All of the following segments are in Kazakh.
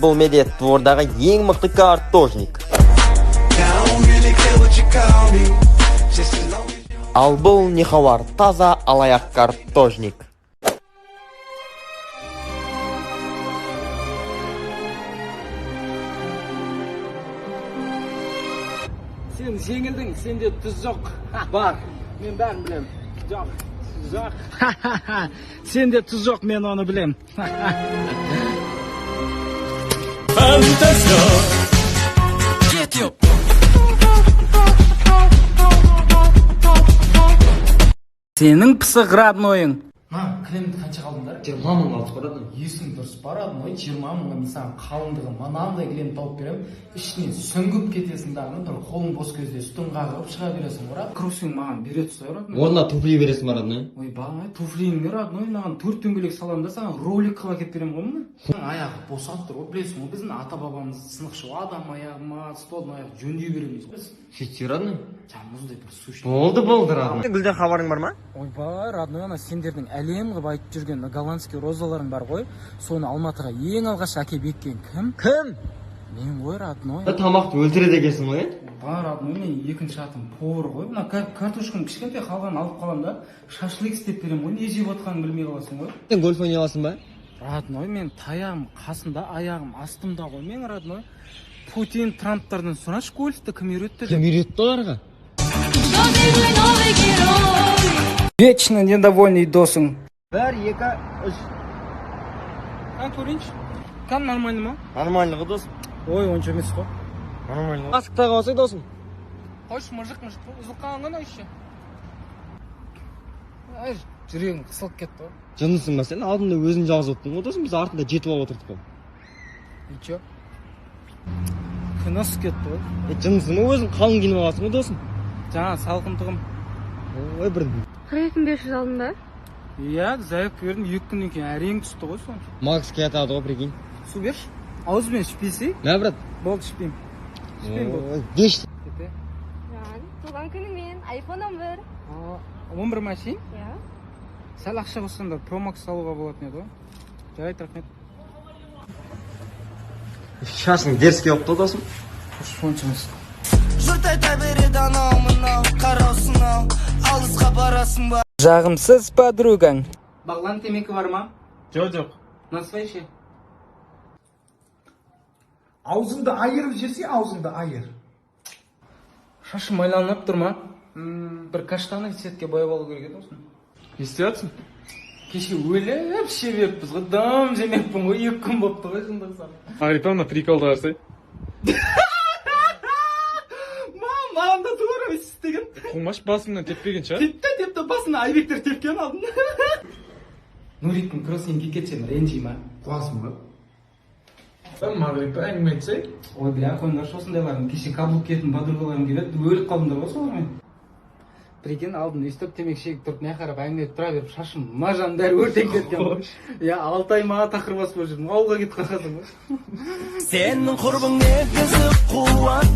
Бұл медет двордағы ең мықты картожник. Ал бұл нехавар таза алаяқ картожник. Сен жеңілдің, сенде тұз жоқ. Бар, мен бәрін білем. Жоқ, жоқ. Сенде тұз жоқ, мен оны білем. Сенің пысық роднойың. Кілемді қанша қалдыңдар? 20 мың алып барады. Есің дұрыс барады, 20 мыңға мен саған қалыңдығы мынандай кілем тауып берем. Ішінен сүңгіп кетесің дағыны, бір қолың бос кезде үстін қағып шыға бересің, барады. Крусың маған бере тұсай, родной. Орнына туфли бересің, родной. Ой, бағай, туфлиіңді, родной, маған 4 дөңгелек салам да саған ролик қыла кеп берем ғой мұны. Аяғы босап тұр, білесің ғой, біздің ата-бабамыз сынықшы адам аяғыма, столдың аяғы жөндей береміз біз. Сөйтсе, родной. Мұздай бір суши. Болды, родной. Гүлден хабарың бар ма? Ой, бар, родной, ана сендердің әлем қып айтып жүрген голландский розаларың бар ғой, соны Алматыға ең алғаш әкеп еккен кім? Кім? Мен ғой, родной. Тамақты өлтіреді екенсің ғой? Бар, родной, мен екінші атым повар ғой. Мына картошканың кішкентай қалғанын алып қалам да, шашлык істеп берем ғой. Не жеп отқанын білмей қаласың ғой. Сен гольф ойнай аласың ба? Родной, мен таяғым қасында, аяғым астымда ғой. Мен, родной, Путин, Трамптардан сұрашы гольфті кім үйретті? Кім үйретті оларға? Вечно недовольный досың. 1, 2, 3. Қан көрейінші? Қан нормально ма? Нормально ғой досым. Ой, онша емес қой. Нормально. Асықта қалсай досым. Қойшы, мұжық қой. Ұзылқаған ғана еще. Ай, жүрегім қысылып кетті ғой. Жындысың ба сен? Алдында өзің жалғыз отырдың ғой досым, біз артында жетіп алып отырдық қой. И чё? Күн асып кетті ғой. Жындысың ба, өзің қалың киініп аласың ғой досым. Жаңа салқындығым. Ой, бір 42.500 алдың ба? Иә, заявка бердім, 2 күннен кейін әрең түсті ғой соны. Макске атады ғой, прикинь. Су берші. Ауызбен ішпейсей? Мә, брат? Болды, ішпеймін. Ішпеймін болды. Деш. Жан, туған күніңмен, iPhone 11. 11 машин? Иә. Сәл ақша қосқанда Pro Max алуға болатын еді ғой. Жарайды, рахмет. Шашың дерске опты досым. Фончымыз. Жұрт айта береді анау мынау, қараусың ау, алысқа барасың ба? Жағымсыз подругаң. Бағлан темекі бар ма? Жоқ. Насвай ше. Аузыңды айырып жерсе, аузыңды айыр. Шашы майланып тұр ма? Бір каштаны цветке бояп алу керек еді осыны. Не істеватсың? Кеше өліп шебеппіз ғой, дым жемеппін ғой, 2 күн болыпты ғой жындырсам. Ағрипа, приколды қарсай. Маған да тура өйсіз деген. Қумаш басымнан теппеген шығар? Тепті басына айбектер тепкен алдын. Нуриттің кроссинге кетсем ренжи ма? Қуасың ба? Ағрипа, әңгіме айтсай? Ой, бля, қойыңдаршы осындайларын. Кеше каблук киетін подругаларым келеді, өліп қалдыңдар ғой солармен. Прикинь, алдын өйстіп темекі шегіп тұрып, не қарап әңгіме тұра беріп, шашым мажан бәрі өртеп кеткен ғой. Я 6 ай маға тақырбас болып жүрдім, ауылға кетіп қаласың ғой. Сенің құрбың негізі қуат,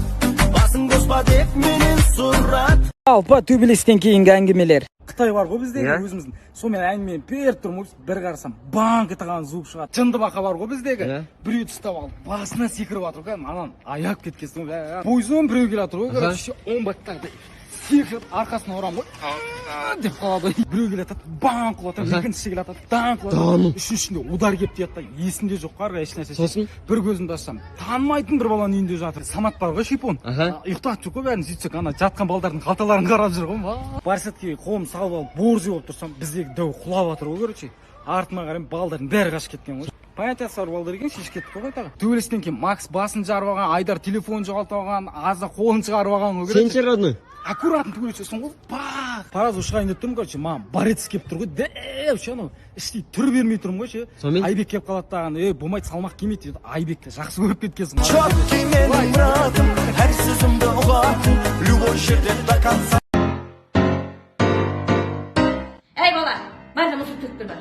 басың қоспа деп менен сұрат. Алпа төбелестен кейінгі әңгімелер. Қытай бар ғой біздегі өзіміздің. Сонымен әңгімені беріп тұрмыз, бір қарасам банк етіған звук шығады. Жынды бақа бар ғой біздегі. Біреуді ұстап алып, басына секіріп жатыр ғой, анан аяқ кеткесін ғой. Пойыздан біреу келе жатыр ғой, короче, 10 баттарды секіріп арқасына ұрам ғой. Деп қалады. Біреу келе жатады, банк қылып жатыр, екіншісі келе жатады, банк қылып жатыр. Үшіншісінде удар кеп тиеді, есінде жоқ қарға ешнәрсе. Сосын бір көзімді ашсам, танымайтын бір баланың үйінде жатыр. Самат бар ғой, шипон. Ұйықтатып жүр ғой бәрін, сөйтсек ана жатқан балдардың қалталарын қарап жүр ғой. Барсетке қолым салып алып борзый болып тұрсам, біздегі дәу құлап жатыр ғой, короче. Артыма қараймын, балдардың бәрі қашып кеткен ғой. Понятиясы бар балдар екен, шешіп кетті ғой тағы. Төбелестен кейін Макс басын жарып алған, Айдар телефон жоғалтып алған, Аза қолын шығарып алған ғой. Сен ше, родной? Аккуратно төбелесесің ғой. Параз ұшқайын деп тұрмын, короче, маған борец келіп тұр ғой. Дәу ше анау іштей түр бермей тұрмын ғой ше. Айбек келіп қалады таған, болмайды, салмақ келмейді дейді. Айбекті жақсы көріп кеткенсің. Четкий менің мұратым, әр сөзімді ұғатын, любой жерде до конца. Ей бала, бәрі мұсыр төкіп тұр бар.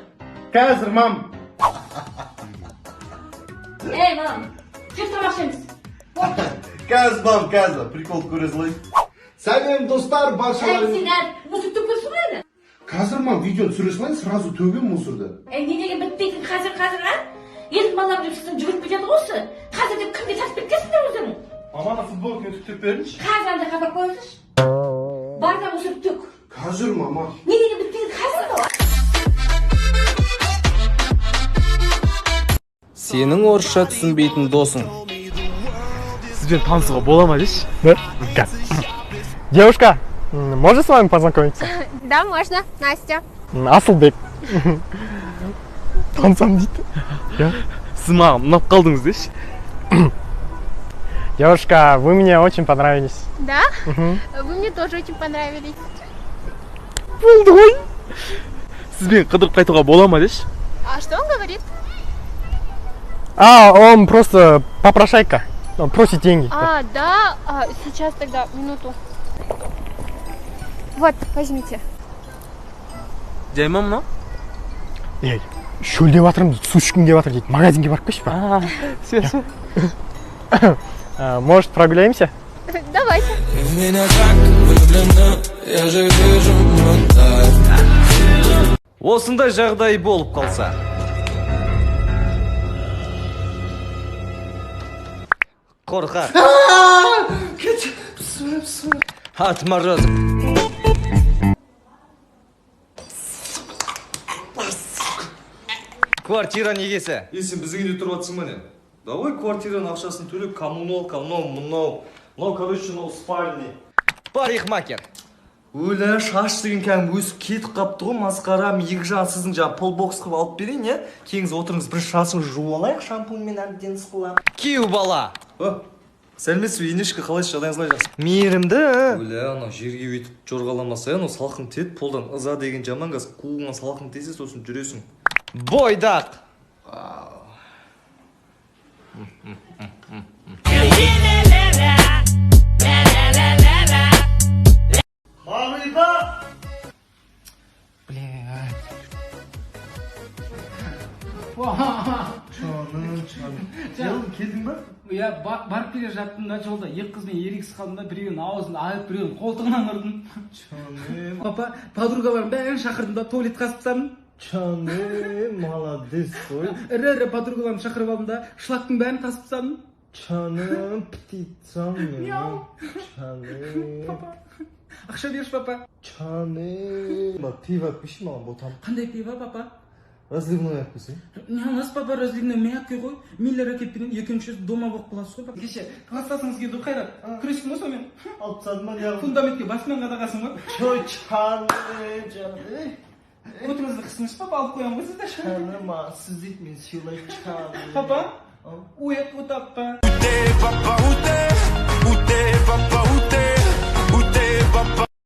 Қазір, мам. Ей балам, жүз тамақ ішеміз. Қазір, прикол көре салайын. Сәлем достар, Ей, баршаларың. сен мұсыр төкпесің ғой енді? Қазір мам видео түсіре салайын, сразу төгем мусорды. Ей, не деген Қазір елдің балалары деп сіздің жүгіріп кетеді ғой осы. Қазір деп кімге тартып кеткенсіңдер өздерің? Мамана футболканы түктеп беріңізші. Қазір андай хабар қойыңызшы. Бар да осы түк. Қазір мама. Не деген біткен қазір ғой? Сенің орысша түсінбейтін досың. Сізбен танысуға бола ма дейші? Да? Девушка, можно с вами познакомиться? Да, можно. Настя. Асылбек. Танысам дейді. Сіз маған ұнап қалдыңыз дейші? Девушка, вы мне очень понравились. Да? Вы мне тоже очень понравились. Болды ғой. Сізбен қыдырып қайтуға бола ма дейші? А что он говорит? Он просто попрошайка. Он просит деньги. Да. Сейчас тогда, минуту. Вот, возьмите. Жайма мынау? Ей, шөлдеп жатырмыз, су ішкім келіп жатыр дейді. Магазинге барып келші па. Все. Может, прогуляемся? Давайте. Осындай жағдай болып қалса. Қорқақ. Отморозок. Квартира негесі. Сен біздің үйде тұрып жатсың ба не? Давай квартираның ақшасын төлеп, коммуналка, мынау, короче, спальный. Парикмахер. Өлі шаш деген кәдімгі өсіп кетіп қапты ғой, масқарам, екі жағын сіздің жаңа полбокс қылып алып берейін, не? Кеңіз отырыңыз, бір шашыңыз жуып алайық, шампуньмен әбден сықылам. Күйеу бала. Сәлеметсіз бе, енешкі, қалайсыз, жағдайыңыз қалай жақсы? Мейірімді. Өлі, анау жерге өйтіп жорғаламаса, анау салқын тиеді, полдан ыза деген жаман газ, қуыңнан салқын тисе, сосын жүресің. Бойдақ. Келдің ба? Иә, барып келе жаттым да жолда екі қызбен ерегісіп қалдым да, біреуінің аузын айып, біреуінің қолтығынан ұрдым. Папа, подругаларым бәрін шақырдым да, туалет қасып тастадым. Чаным, молодец қой. Ірі подругаларымды шақырып алдым да, шлактың бәрін тасып тастадым. Чаным, птицам менің. Чаным. Папа, ақша берші, папа. Чаным. Пиво піші маған ботам. Қандай пиво, папа? Разливной әпкісі. Не, у нас папа разливной мягкий ғой. Миллер әкетпеген екінші дома болып қаласыз ғой, папа. Кеше, кластасыңыз келді қайрат. Күрестің ғой сонымен? Алып тастадым ба неғып? Фундаментке басымен қадағасың ғой. Чаным. Өтіңізді қысыңызшы, папа, алып қоямын ғой сізді. Чаным, сіз дейді мен сыйлай чаным. Папа, уят вот папа. Папа,